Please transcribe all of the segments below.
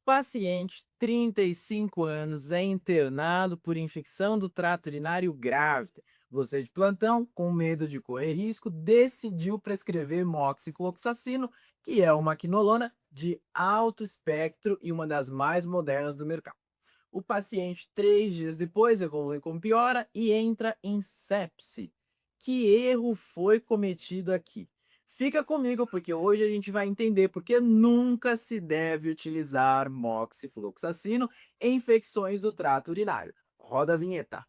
Paciente, 35 anos, é internado por infecção do trato urinário grave. Você de plantão, com medo de correr risco, decidiu prescrever moxifloxacino, que é uma quinolona de alto espectro e uma das mais modernas do mercado. O paciente, 3 dias depois, evolui com piora e entra em sepse. Que erro foi cometido aqui? Fica comigo, porque hoje a gente vai entender porque nunca se deve utilizar moxifloxacino em infecções do trato urinário. Roda a vinheta.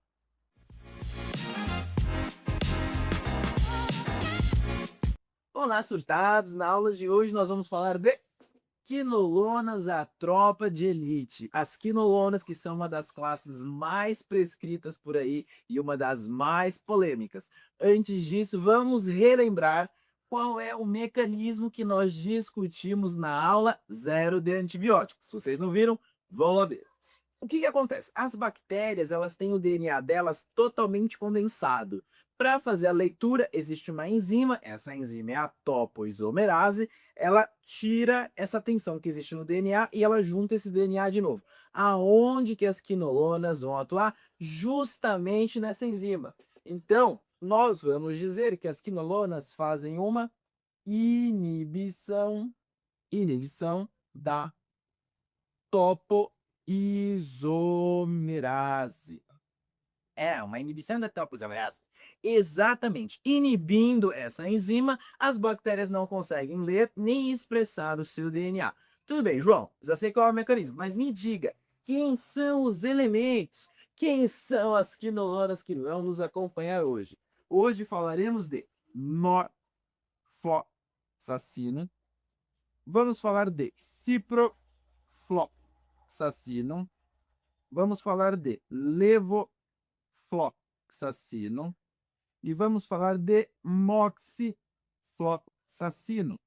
Olá, surtados! Na aula de hoje nós vamos falar de quinolonas, a tropa de elite. As quinolonas, que são uma das classes mais prescritas por aí e uma das mais polêmicas. Antes disso, vamos relembrar qual é o mecanismo que nós discutimos na aula zero de antibióticos. Se vocês não viram, vão lá ver. O que que acontece? As bactérias, elas têm o DNA delas totalmente condensado. Para fazer a leitura, existe uma enzima, essa enzima é a topoisomerase, ela tira essa tensão que existe no DNA e ela junta esse DNA de novo. Aonde que as quinolonas vão atuar? Justamente nessa enzima. Então, nós vamos dizer que as quinolonas fazem uma inibição da topoisomerase. É, uma inibição da topoisomerase. Exatamente. Inibindo essa enzima, as bactérias não conseguem ler nem expressar o seu DNA. Tudo bem, João, já sei qual é o mecanismo, mas me diga, quem são os elementos? Quem são as quinolonas que vão nos acompanhar hoje? Hoje falaremos de norfloxacino, vamos falar de ciprofloxacino, vamos falar de levofloxacino e vamos falar de moxifloxacino.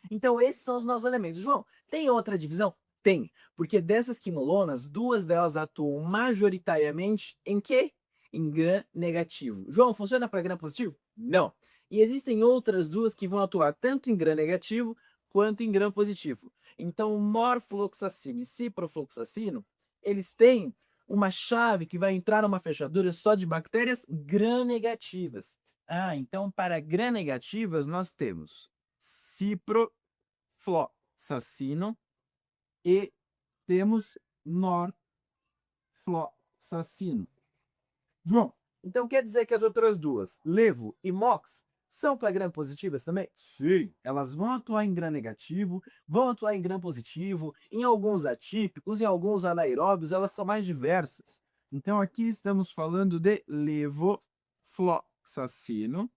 Então, esses são os nossos elementos. João, tem outra divisão? Tem, porque dessas quinolonas, duas delas atuam majoritariamente em quê? Em gram negativo. João, funciona para gram positivo? Não. E existem outras duas que vão atuar tanto em gram negativo quanto em gram positivo. Então, norfloxacino e ciprofloxacino, eles têm uma chave que vai entrar numa fechadura só de bactérias gram negativas. Ah, então para gram negativas nós temos ciprofloxacino e temos norfloxacino. João, então quer dizer que as outras duas, levo e mox, são para gram positivas também? Sim, elas vão atuar em gram negativo, vão atuar em gram positivo, em alguns atípicos, em alguns anaeróbios, elas são mais diversas. Então aqui estamos falando de levofloxacino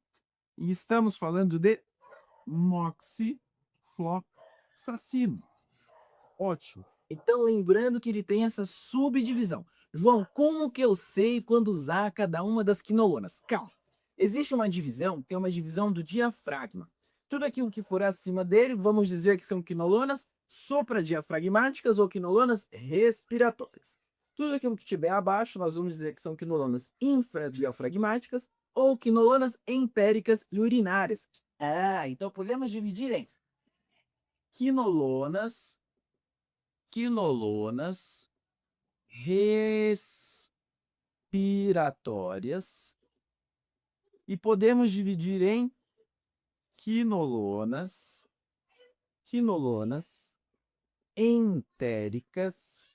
e estamos falando de moxifloxacino. Ótimo. Então, lembrando que ele tem essa subdivisão. João, como que eu sei quando usar cada uma das quinolonas? Calma. Existe uma divisão, tem uma divisão do diafragma. Tudo aquilo que for acima dele, vamos dizer que são quinolonas supradiafragmáticas ou quinolonas respiratórias. Tudo aquilo que estiver abaixo, nós vamos dizer que são quinolonas infradiafragmáticas ou quinolonas entéricas e urinárias. Ah, então podemos dividir em quinolonas, quinolonas respiratórias e podemos dividir em quinolonas, quinolonas entéricas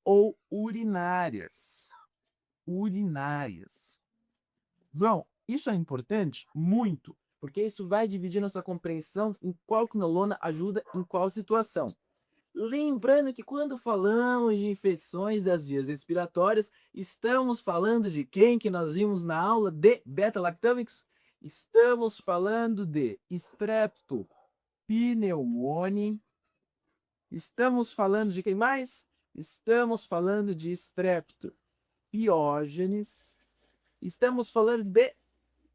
ou urinárias. Urinárias. João, isso é importante? Muito, porque isso vai dividir nossa compreensão em qual quinolona ajuda em qual situação. Lembrando que quando falamos de infecções das vias respiratórias, estamos falando de quem que nós vimos na aula de beta-lactâmicos? Estamos falando de streptopneumoniae. Estamos falando de quem mais? Estamos falando de streptopiógenes. Estamos falando de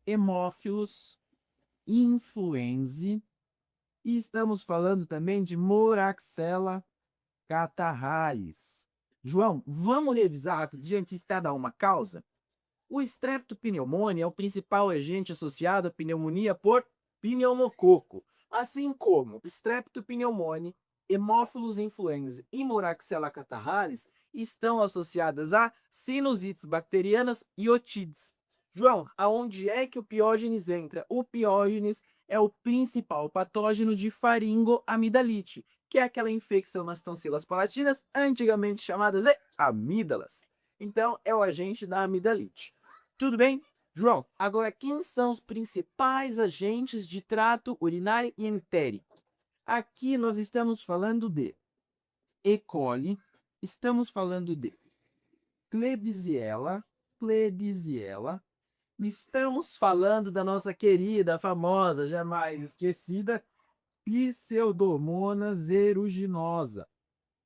hemófilos influenzae. E estamos falando também de Moraxella catarrhalis. João, vamos revisar diante de cada uma causa? O streptopneumoniae é o principal agente associado à pneumonia por pneumococo, assim como o streptopneumoniae Haemophilus influenzae e Moraxella catarrhalis estão associadas a sinusites bacterianas e otites. João, aonde é que o piógenes entra? O piógenes é o principal patógeno de faringoamidalite, que é aquela infecção nas tonsilas palatinas, antigamente chamadas de amígdalas. Então, é o agente da amidalite. Tudo bem? João, agora quem são os principais agentes de trato urinário e entérico? Aqui nós estamos falando de E. coli, estamos falando de Klebsiella, estamos falando da nossa querida, famosa, jamais esquecida, Pseudomonas aeruginosa.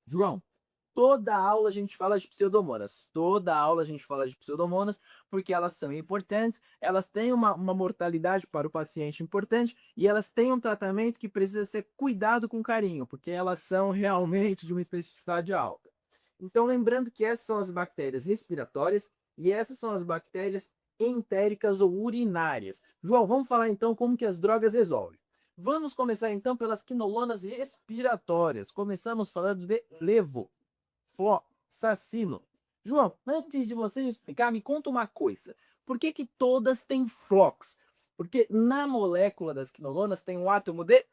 João, toda aula a gente fala de pseudomonas. Toda aula a gente fala de pseudomonas porque elas são importantes, elas têm uma mortalidade para o paciente importante e elas têm um tratamento que precisa ser cuidado com carinho, porque elas são realmente de uma especificidade alta. Então, lembrando que essas são as bactérias respiratórias e essas são as bactérias entéricas ou urinárias. João, vamos falar então como que as drogas resolvem. Vamos começar então pelas quinolonas respiratórias. Começamos falando de levofloxacino. João, antes de você explicar, me conta uma coisa. Por que que todas têm flox? Porque na molécula das quinolonas tem um átomo de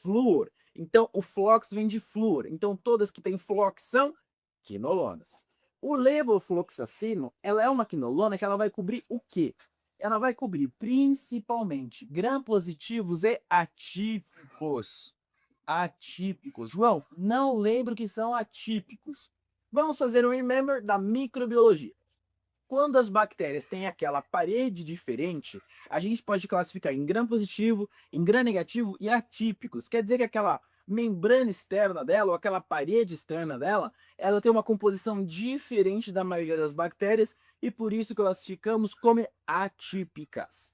flúor. Então, o flox vem de flúor. Então, todas que têm flox são quinolonas. O levofloxacino, ela é uma quinolona que ela vai cobrir o quê? Ela vai cobrir principalmente gram-positivos e atípicos. Atípicos. João, não lembro que são atípicos. Vamos fazer um remember da microbiologia. Quando as bactérias têm aquela parede diferente, a gente pode classificar em gram-positivo, em gram-negativo e atípicos. Quer dizer que aquela membrana externa dela, ou aquela parede externa dela, ela tem uma composição diferente da maioria das bactérias e por isso classificamos como atípicas.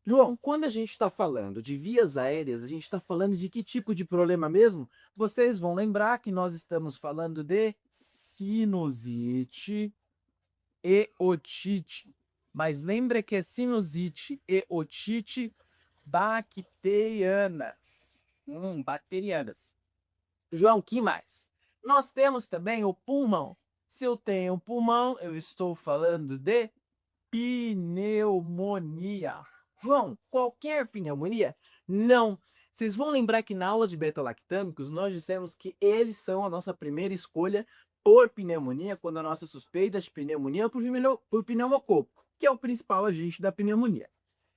João, quando a gente está falando de vias aéreas, a gente está falando de que tipo de problema mesmo? Vocês vão lembrar que nós estamos falando de sinusite e otite. Mas lembra que é sinusite e otite bacterianas. Bacterianas. João, que mais? Nós temos também o pulmão. Se eu tenho pulmão, eu estou falando de pneumonia. João, qualquer pneumonia? Não. Vocês vão lembrar que na aula de beta-lactâmicos nós dissemos que eles são a nossa primeira escolha por pneumonia, quando a nossa suspeita de pneumonia é por pneumococo, que é o principal agente da pneumonia.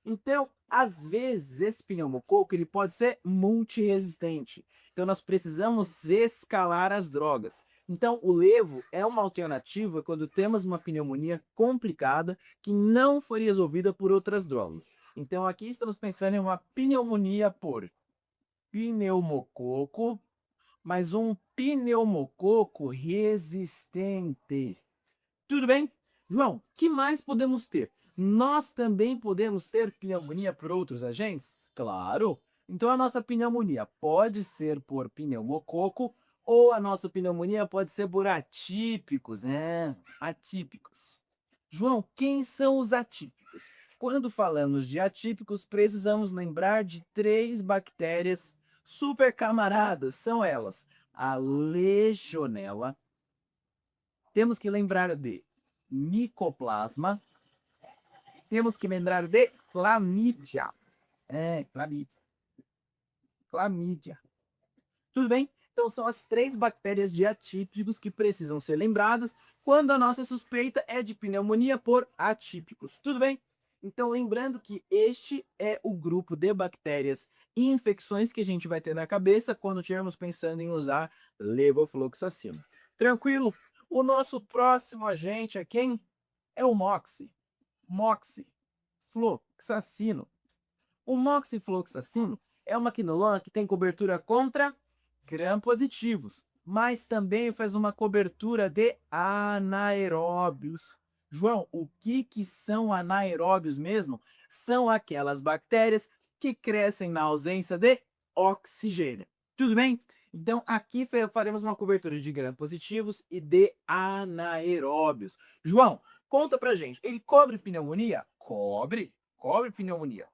Então, às vezes, esse pneumococo ele pode ser multiresistente. Então, nós precisamos escalar as drogas. Então, o levo é uma alternativa quando temos uma pneumonia complicada que não foi resolvida por outras drogas. Então, aqui estamos pensando em uma pneumonia por pneumococo, mas um pneumococo resistente. Tudo bem? João, que mais podemos ter? Nós também podemos ter pneumonia por outros agentes? Claro! Então a nossa pneumonia pode ser por pneumococo ou a nossa pneumonia pode ser por atípicos, né? Atípicos. João, quem são os atípicos? Quando falamos de atípicos, precisamos lembrar de 3 bactérias super camaradas. São elas: a Legionella, temos que lembrar de Mycoplasma, temos que lembrar de Chlamydia. Chlamydia. Chlamydia. Tudo bem? Então são as 3 bactérias de atípicos que precisam ser lembradas quando a nossa suspeita é de pneumonia por atípicos. Tudo bem? Então lembrando que este é o grupo de bactérias e infecções que a gente vai ter na cabeça quando estivermos pensando em usar levofloxacino. Tranquilo? O nosso próximo agente é quem? É o moxifloxacino. O moxifloxacino é uma quinolona que tem cobertura contra gram-positivos, mas também faz uma cobertura de anaeróbios. João, o que são anaeróbios mesmo? São aquelas bactérias que crescem na ausência de oxigênio. Tudo bem? Então, aqui faremos uma cobertura de gram-positivos e de anaeróbios. João, conta pra gente, ele cobre pneumonia? Cobre pneumonia.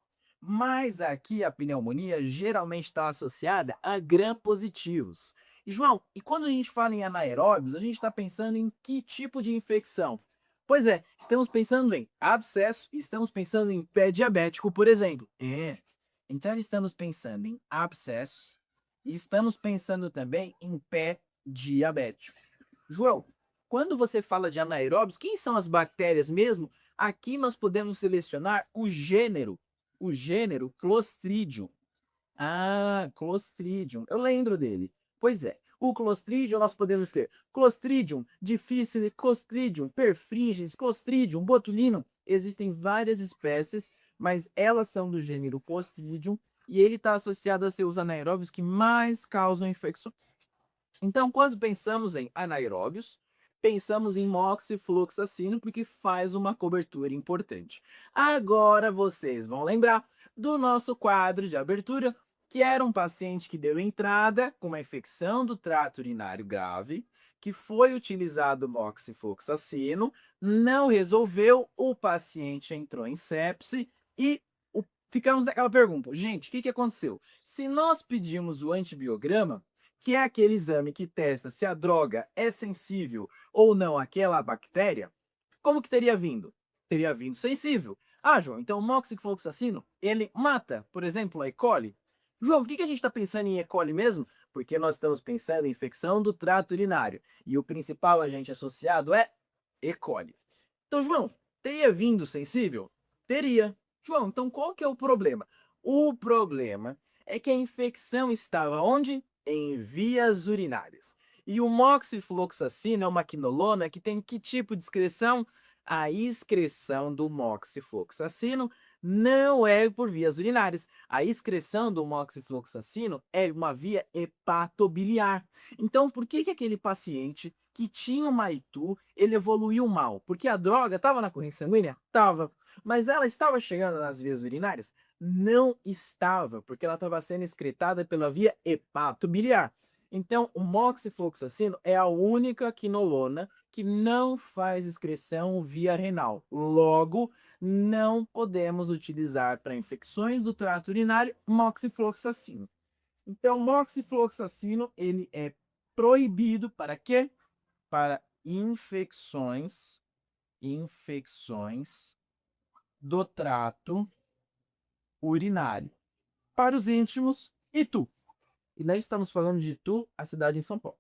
Mas aqui a pneumonia geralmente está associada a gram-positivos. E, João, e quando a gente fala em anaeróbios, a gente está pensando em que tipo de infecção? Pois é, estamos pensando em abscesso e estamos pensando em pé diabético, por exemplo. Então estamos pensando em abscesso e estamos pensando também em pé diabético. João, quando você fala de anaeróbios, quem são as bactérias mesmo? Aqui nós podemos selecionar o gênero Clostridium. Ah, Clostridium. Eu lembro dele. Pois é. O Clostridium nós podemos ter Clostridium difficile, Clostridium perfringens, Clostridium botulinum. Existem várias espécies, mas elas são do gênero Clostridium e ele está associado a seus anaeróbios que mais causam infecções. Então, quando pensamos em anaeróbios, pensamos em moxifloxacino porque faz uma cobertura importante. Agora vocês vão lembrar do nosso quadro de abertura, que era um paciente que deu entrada com uma infecção do trato urinário grave, que foi utilizado moxifloxacino, não resolveu, o paciente entrou em sepse e ficamos naquela pergunta. Gente, o que aconteceu? Se nós pedimos o antibiograma, que é aquele exame que testa se a droga é sensível ou não àquela bactéria, como que teria vindo? Teria vindo sensível. Ah, João, então o moxifloxacino, ele mata, por exemplo, a E. coli? João, por que a gente está pensando em E. coli mesmo? Porque nós estamos pensando em infecção do trato urinário. E o principal agente associado é E. coli. Então, João, teria vindo sensível? Teria. João, então qual que é o problema? O problema é que a infecção estava onde? Em vias urinárias. E o moxifloxacino é uma quinolona que tem que tipo de excreção? A excreção do moxifloxacino não é por vias urinárias. A excreção do moxifloxacino é uma via hepatobiliar. Então, por que aquele paciente que tinha uma ITU, ele evoluiu mal? Porque a droga estava na corrente sanguínea? Estava. Mas ela estava chegando nas vias urinárias? Não estava, porque ela estava sendo excretada pela via hepatobiliar. Então, o moxifloxacino é a única quinolona que não faz excreção via renal. Logo, não podemos utilizar para infecções do trato urinário moxifloxacino. Então, moxifloxacino, ele é proibido para quê? Para infecções do trato urinário. Para os íntimos, Itu. E nós estamos falando de Itu, a cidade em São Paulo.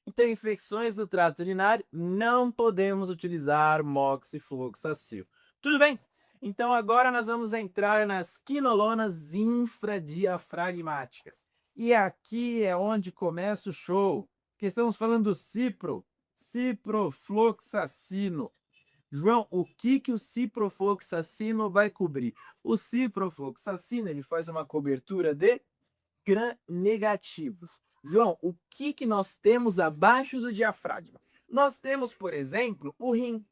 Então, infecções do trato urinário, não podemos utilizar moxifloxacil. Tudo bem? Então, agora nós vamos entrar nas quinolonas infradiafragmáticas. E aqui é onde começa o show, que estamos falando do ciprofloxacino. João, o que o ciprofloxacino vai cobrir? O ciprofloxacino ele faz uma cobertura de gram-negativos. João, o que nós temos abaixo do diafragma? Nós temos, por exemplo, o rim.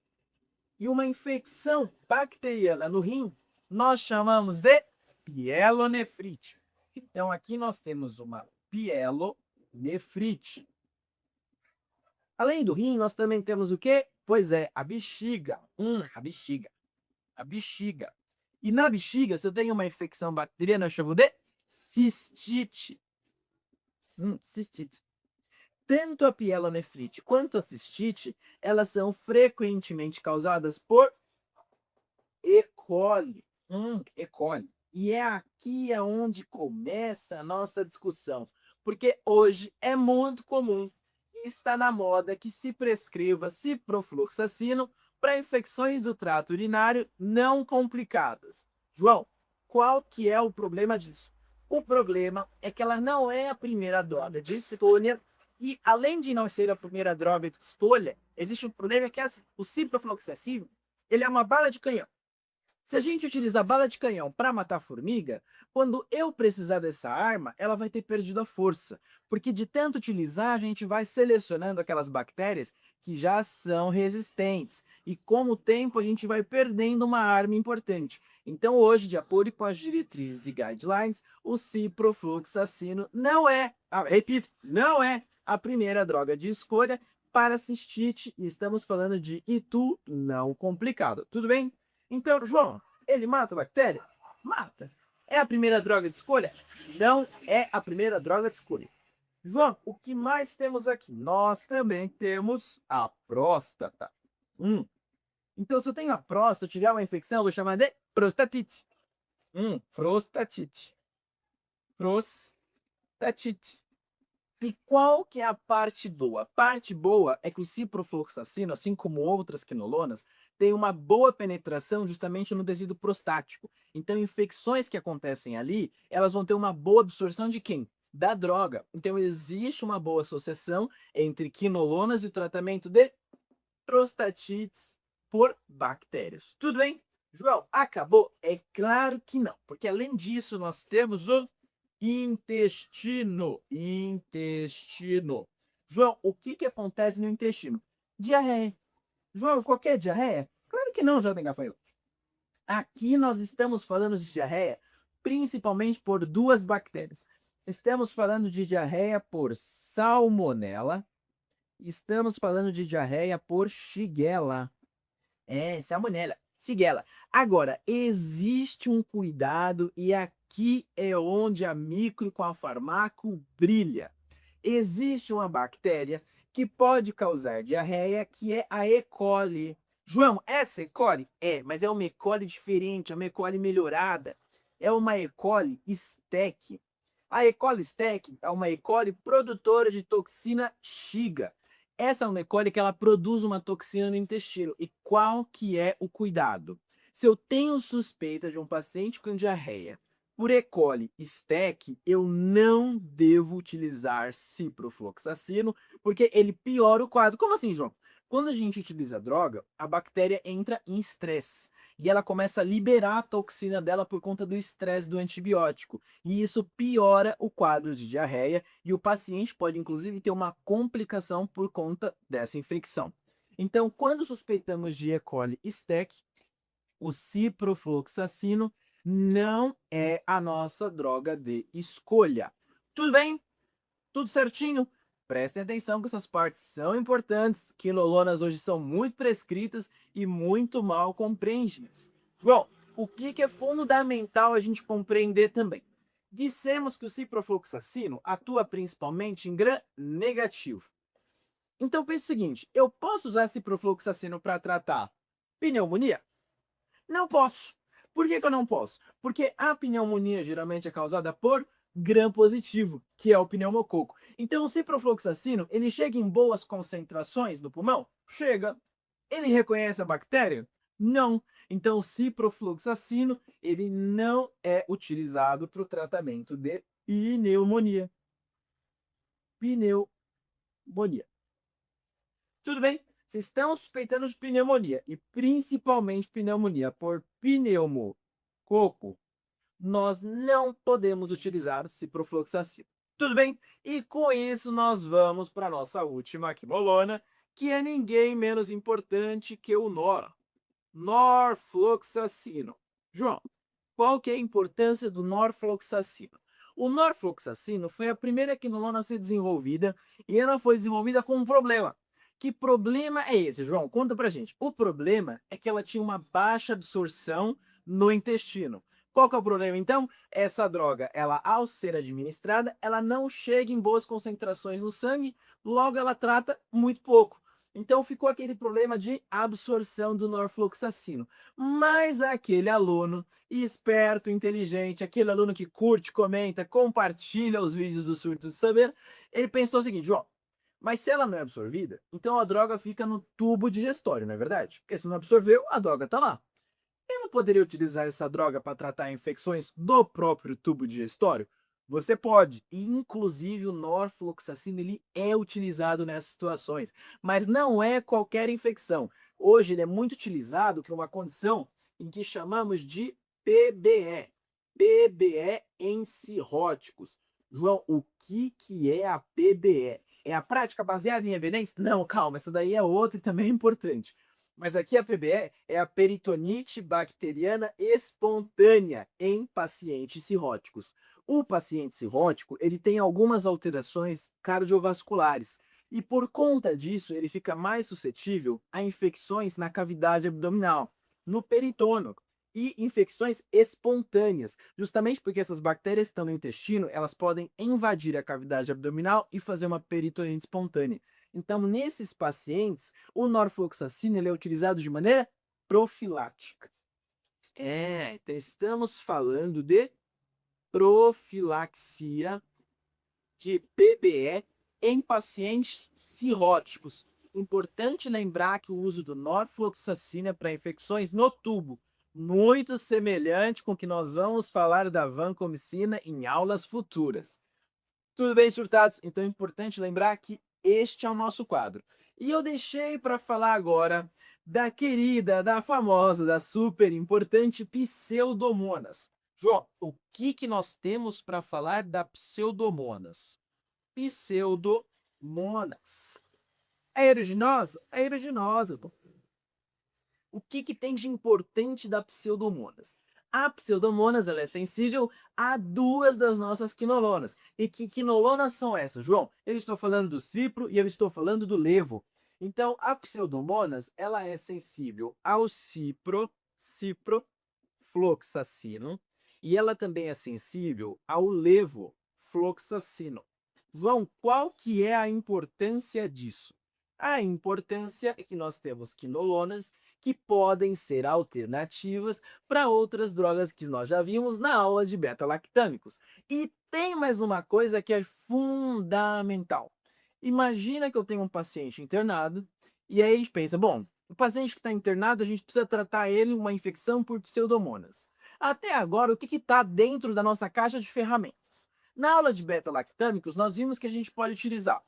E uma infecção bacteriana no rim, nós chamamos de pielonefrite. Então, aqui nós temos uma pielonefrite. Além do rim, nós também temos o quê? Pois é, a bexiga. A bexiga. A bexiga. E na bexiga, se eu tenho uma infecção bacteriana, eu chamo de cistite. Cistite. Tanto a pielonefrite quanto a cistite, elas são frequentemente causadas por E. coli. E. coli. E é aqui onde começa a nossa discussão, porque hoje é muito comum e está na moda que se prescreva ciprofloxacino para infecções do trato urinário não complicadas. João, qual que é o problema disso? O problema é que ela não é a primeira droga de escolha e, além de não ser a primeira droga de escolha, existe um problema que é assim, o ciprofloxacino, ele é uma bala de canhão. Se a gente utilizar bala de canhão para matar formiga, quando eu precisar dessa arma, ela vai ter perdido a força, porque de tanto utilizar, a gente vai selecionando aquelas bactérias que já são resistentes, e com o tempo a gente vai perdendo uma arma importante. Então hoje, de acordo com as diretrizes e guidelines, o ciprofloxacino não é, repito, não é a primeira droga de escolha para cistite, e estamos falando de ITU não complicado, tudo bem? Então, João, ele mata a bactéria? Mata. É a primeira droga de escolha? Não é a primeira droga de escolha. João, o que mais temos aqui? Nós também temos a próstata. Então, se eu tenho a próstata, eu tiver uma infecção, eu vou chamar de prostatite. Prostatite. Prostatite. E qual que é a parte boa? A parte boa é que o ciprofloxacino, assim como outras quinolonas, tem uma boa penetração justamente no tecido prostático. Então, infecções que acontecem ali, elas vão ter uma boa absorção de quem? Da droga. Então, existe uma boa associação entre quinolonas e o tratamento de prostatites por bactérias. Tudo bem? João, acabou? É claro que não, porque além disso nós temos o intestino. Intestino. João, o que que acontece no intestino? Diarreia. João, qualquer diarreia? Claro que não, jovem gafanhoto. Aqui nós estamos falando de diarreia principalmente por duas bactérias. Estamos falando de diarreia por salmonela. Estamos falando de diarreia por Shigella. É, salmonela, Shigella. Agora, existe um cuidado e aqui é onde a micro com a farmaco brilha. Existe uma bactéria que pode causar diarreia, que é a E. coli. João, essa E. coli? É, mas é uma E. coli diferente, é uma E. coli melhorada. É uma E. coli STEC. A E. coli STEC é uma E. coli produtora de toxina Shiga. Essa é uma E. coli que ela produz uma toxina no intestino. E qual que é o cuidado? Se eu tenho suspeita de um paciente com diarreia por E. coli STEC, eu não devo utilizar ciprofloxacino, porque ele piora o quadro. Como assim, João? Quando a gente utiliza droga, a bactéria entra em estresse e ela começa a liberar a toxina dela por conta do estresse do antibiótico. E isso piora o quadro de diarreia e o paciente pode, inclusive, ter uma complicação por conta dessa infecção. Então, quando suspeitamos de E. coli STEC, o ciprofloxacino não é a nossa droga de escolha. Tudo bem? Tudo certinho? Prestem atenção que essas partes são importantes. Quinolonas hoje são muito prescritas e muito mal compreendidas. João, o que é fundamental a gente compreender também? Dissemos que o ciprofloxacino atua principalmente em gram negativo. Então pense o seguinte, eu posso usar ciprofloxacino para tratar pneumonia? Não posso. Por que que eu não posso? Porque a pneumonia geralmente é causada por gram positivo, que é o pneumococo. Então o ciprofloxacino, ele chega em boas concentrações no pulmão? Chega. Ele reconhece a bactéria? Não. Então o ciprofloxacino, ele não é utilizado para o tratamento de pneumonia. Pneumonia. Tudo bem? Vocês estão suspeitando de pneumonia, e principalmente pneumonia por pneumococo, nós não podemos utilizar ciprofloxacino. Tudo bem? E com isso nós vamos para a nossa última quimolona, que é ninguém menos importante que o norfloxacino. João, qual que é a importância do norfloxacino? O norfloxacino foi a primeira quinolona a ser desenvolvida e ela foi desenvolvida com um problema. Que problema é esse, João? Conta pra gente. O problema é que ela tinha uma baixa absorção no intestino. Qual que é o problema, então? Essa droga, ela ao ser administrada, ela não chega em boas concentrações no sangue, logo ela trata muito pouco. Então ficou aquele problema de absorção do norfloxacino. Mas aquele aluno esperto, inteligente, aquele aluno que curte, comenta, compartilha os vídeos do Surto de Saber, ele pensou o seguinte, ó, mas se ela não é absorvida, então a droga fica no tubo digestório, não é verdade? Porque se não absorveu, a droga tá lá. Eu não poderia utilizar essa droga para tratar infecções do próprio tubo digestório? Você pode, e inclusive o norfloxacino ele é utilizado nessas situações, mas não é qualquer infecção. Hoje ele é muito utilizado para uma condição em que chamamos de PBE, PBE em cirróticos. João, o que é a PBE? É a prática baseada em evidência? Não, calma, essa daí é outra e também é importante. Mas aqui a PBE é a peritonite bacteriana espontânea em pacientes cirróticos. O paciente cirrótico, ele tem algumas alterações cardiovasculares e por conta disso ele fica mais suscetível a infecções na cavidade abdominal, no peritônio. e infecções espontâneas, justamente porque essas bactérias que estão no intestino, elas podem invadir a cavidade abdominal e fazer uma peritonite espontânea. Então, nesses pacientes, o norfloxacino ele é utilizado de maneira profilática. Então estamos falando de profilaxia de PBE em pacientes cirróticos. Importante lembrar que o uso do norfloxacina é para infecções no tubo, muito semelhante com o que nós vamos falar da vancomicina em aulas futuras. Tudo bem, surtados? Então é importante lembrar que este é o nosso quadro. E eu deixei para falar agora da querida, da famosa, da super importante Pseudomonas. João, o que nós temos para falar da Pseudomonas? Pseudomonas. É aeruginosa? É aeruginosa. O que tem de importante da Pseudomonas? A Pseudomonas ela é sensível a duas das nossas quinolonas. E que quinolonas são essas, João? Eu estou falando do cipro e eu estou falando do levo. Então, a Pseudomonas ela é sensível ao ciprofloxacino, e ela também é sensível ao levofloxacino. João, qual que é a importância disso? A importância é que nós temos quinolonas que podem ser alternativas para outras drogas que nós já vimos na aula de beta-lactâmicos. E tem mais uma coisa que é fundamental. Imagina que eu tenho um paciente internado e aí a gente pensa, bom, o paciente que está internado, a gente precisa tratar ele uma infecção por pseudomonas. Até agora, o que está dentro da nossa caixa de ferramentas? Na aula de beta-lactâmicos, nós vimos que a gente pode utilizar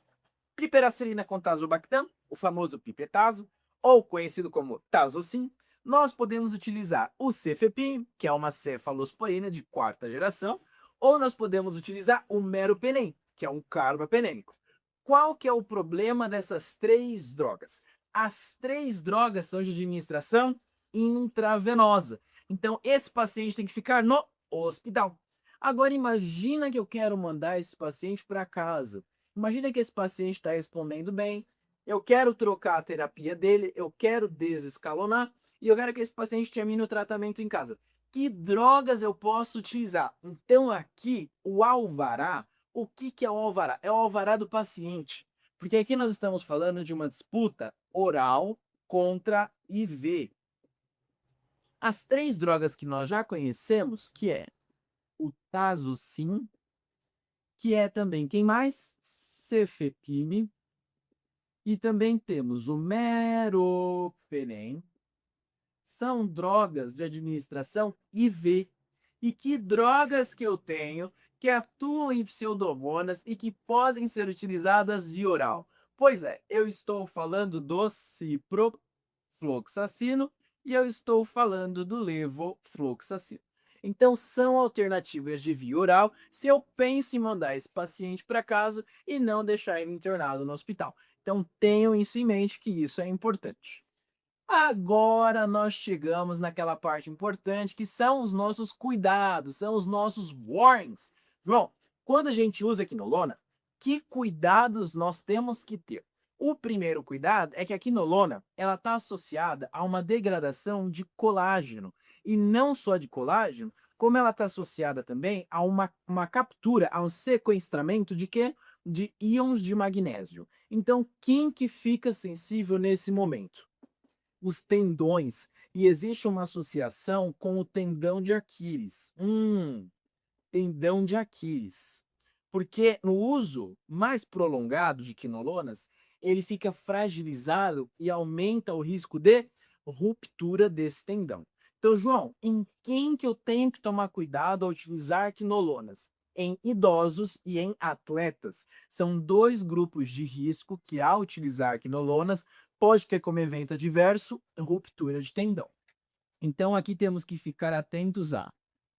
piperacilina com tazobactam, o famoso pipetazo, ou conhecido como tazocin. Nós podemos utilizar o cefepim, que é uma cefalosporina de quarta geração, ou nós podemos utilizar o meropenem, que é um carbapenêmico. Qual que é o problema dessas três drogas? As três drogas são de administração intravenosa. Então, esse paciente tem que ficar no hospital. Agora, imagina que eu quero mandar esse paciente para casa. Imagina que esse paciente está respondendo bem, eu quero trocar a terapia dele, eu quero desescalonar e eu quero que esse paciente termine o tratamento em casa. Que drogas eu posso utilizar? Então, aqui, o alvará, o que é o alvará? É o alvará do paciente. Porque aqui nós estamos falando de uma disputa oral contra IV. As três drogas que nós já conhecemos, que é o Tazocin, que é também quem mais? Cefepime. E também temos o meropenem. São drogas de administração IV. E que drogas que eu tenho que atuam em pseudomonas e que podem ser utilizadas via oral? Pois é, eu estou falando do ciprofloxacino e eu estou falando do levofloxacino. Então, são alternativas de via oral se eu penso em mandar esse paciente para casa e não deixar ele internado no hospital. Então, tenham isso em mente que isso é importante. Agora nós chegamos naquela parte importante que são os nossos cuidados, são os nossos warnings. João, quando a gente usa quinolona, que cuidados nós temos que ter? O primeiro cuidado é que a quinolona ela está associada a uma degradação de colágeno. E não só de colágeno, como ela está associada também a uma captura, a um sequestramento de quê? De íons de magnésio. Então, quem que fica sensível nesse momento? Os tendões. E existe uma associação com o tendão de Aquiles. Tendão de Aquiles. Porque no uso mais prolongado de quinolonas, ele fica fragilizado e aumenta o risco de ruptura desse tendão. Então, João, em quem que eu tenho que tomar cuidado ao utilizar quinolonas? Em idosos e em atletas. São dois grupos de risco que, ao utilizar quinolonas, pode ter como evento adverso ruptura de tendão. Então, aqui temos que ficar atentos a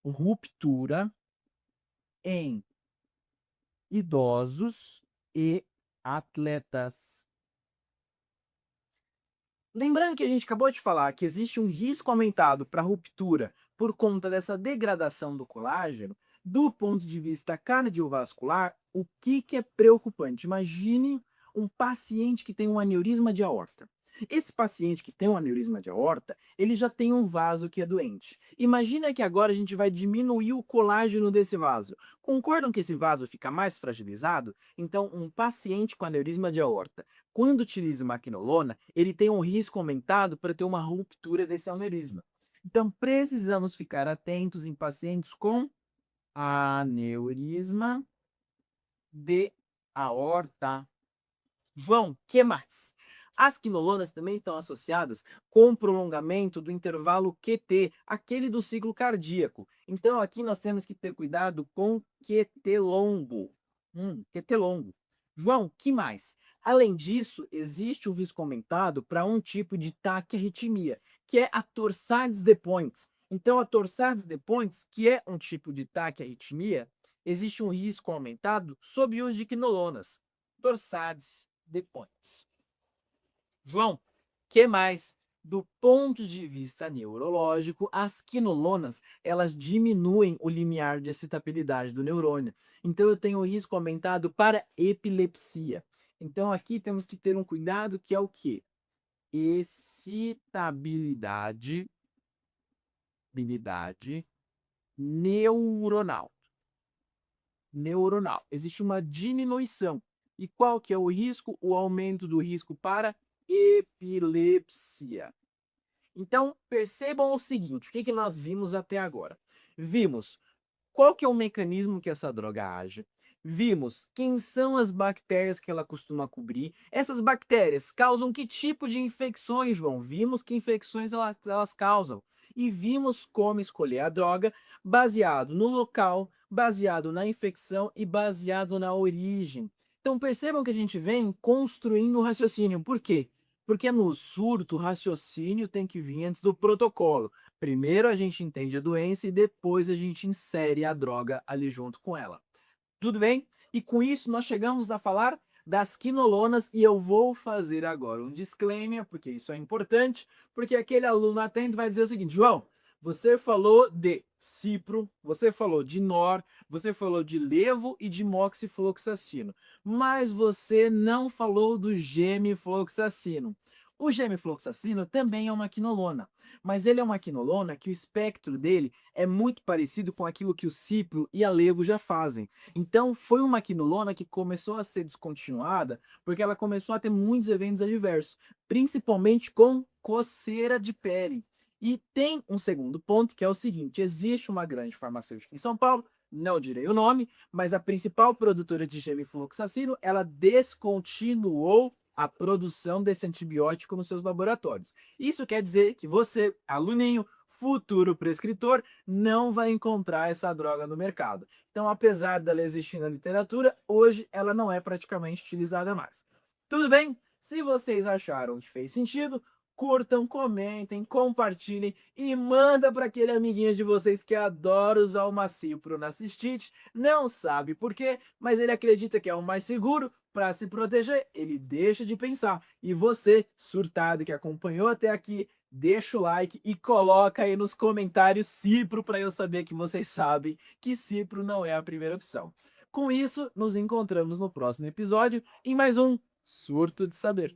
ruptura em idosos e atletas. Lembrando que a gente acabou de falar que existe um risco aumentado para ruptura por conta dessa degradação do colágeno, do ponto de vista cardiovascular, o que é preocupante? Imagine um paciente que tem um aneurisma de aorta. Esse paciente que tem um aneurisma de aorta, ele já tem um vaso que é doente. Imagina que agora a gente vai diminuir o colágeno desse vaso. Concordam que esse vaso fica mais fragilizado? Então, um paciente com aneurisma de aorta, quando utiliza uma quinolona, ele tem um risco aumentado para ter uma ruptura desse aneurisma. Então, precisamos ficar atentos em pacientes com aneurisma de aorta. João, que mais? As quinolonas também estão associadas com o prolongamento do intervalo QT, aquele do ciclo cardíaco. Então, aqui nós temos que ter cuidado com QT longo. QT longo. João, que mais? Além disso, existe um risco aumentado para um tipo de taquiarritmia, que é a torsades de Pointes. Então, a torsades de Pointes, que é um tipo de taquiarritmia, existe um risco aumentado sob o uso de quinolonas. Torsades de Pointes. João, que mais? Do ponto de vista neurológico, as quinolonas, elas diminuem o limiar de excitabilidade do neurônio. Então eu tenho risco aumentado para epilepsia. Então aqui temos que ter um cuidado que é o quê? Excitabilidade neuronal. Existe uma diminuição. E qual que é o risco? O aumento do risco para epilepsia. Então, percebam o seguinte, o que nós vimos até agora? Vimos qual que é o mecanismo que essa droga age, vimos quem são as bactérias que ela costuma cobrir, essas bactérias causam que tipo de infecções, João? Vimos que infecções elas causam, e vimos como escolher a droga baseado no local, baseado na infecção e baseado na origem. Então percebam que a gente vem construindo o raciocínio. Por quê? Porque no surto, o raciocínio tem que vir antes do protocolo. Primeiro a gente entende a doença e depois a gente insere a droga ali junto com ela. Tudo bem? E com isso nós chegamos a falar das quinolonas e eu vou fazer agora um disclaimer, porque isso é importante, porque aquele aluno atento vai dizer o seguinte: João, você falou de cipro, você falou de nor, você falou de levo e de moxifloxacino, mas você não falou do gemifloxacino. O gemifloxacino também é uma quinolona, mas ele é uma quinolona que o espectro dele é muito parecido com aquilo que o cipro e a levo já fazem. Então, foi uma quinolona que começou a ser descontinuada porque ela começou a ter muitos eventos adversos, principalmente com coceira de pele. E tem um segundo ponto que é o seguinte: existe uma grande farmacêutica em São Paulo, não direi o nome, mas a principal produtora de gemifloxacino, ela descontinuou a produção desse antibiótico nos seus laboratórios. Isso quer dizer que você, aluninho, futuro prescritor, não vai encontrar essa droga no mercado. Então, apesar dela existir na literatura, hoje ela não é praticamente utilizada mais. Tudo bem? Se vocês acharam que fez sentido, curtam, comentem, compartilhem e manda para aquele amiguinho de vocês que adora usar o Macipro na cistite, não sabe por quê, mas ele acredita que é o mais seguro para se proteger, ele deixa de pensar. E você, surtado que acompanhou até aqui, deixa o like e coloca aí nos comentários Cipro para eu saber que vocês sabem que Cipro não é a primeira opção. Com isso, nos encontramos no próximo episódio em mais um Surto de Saber.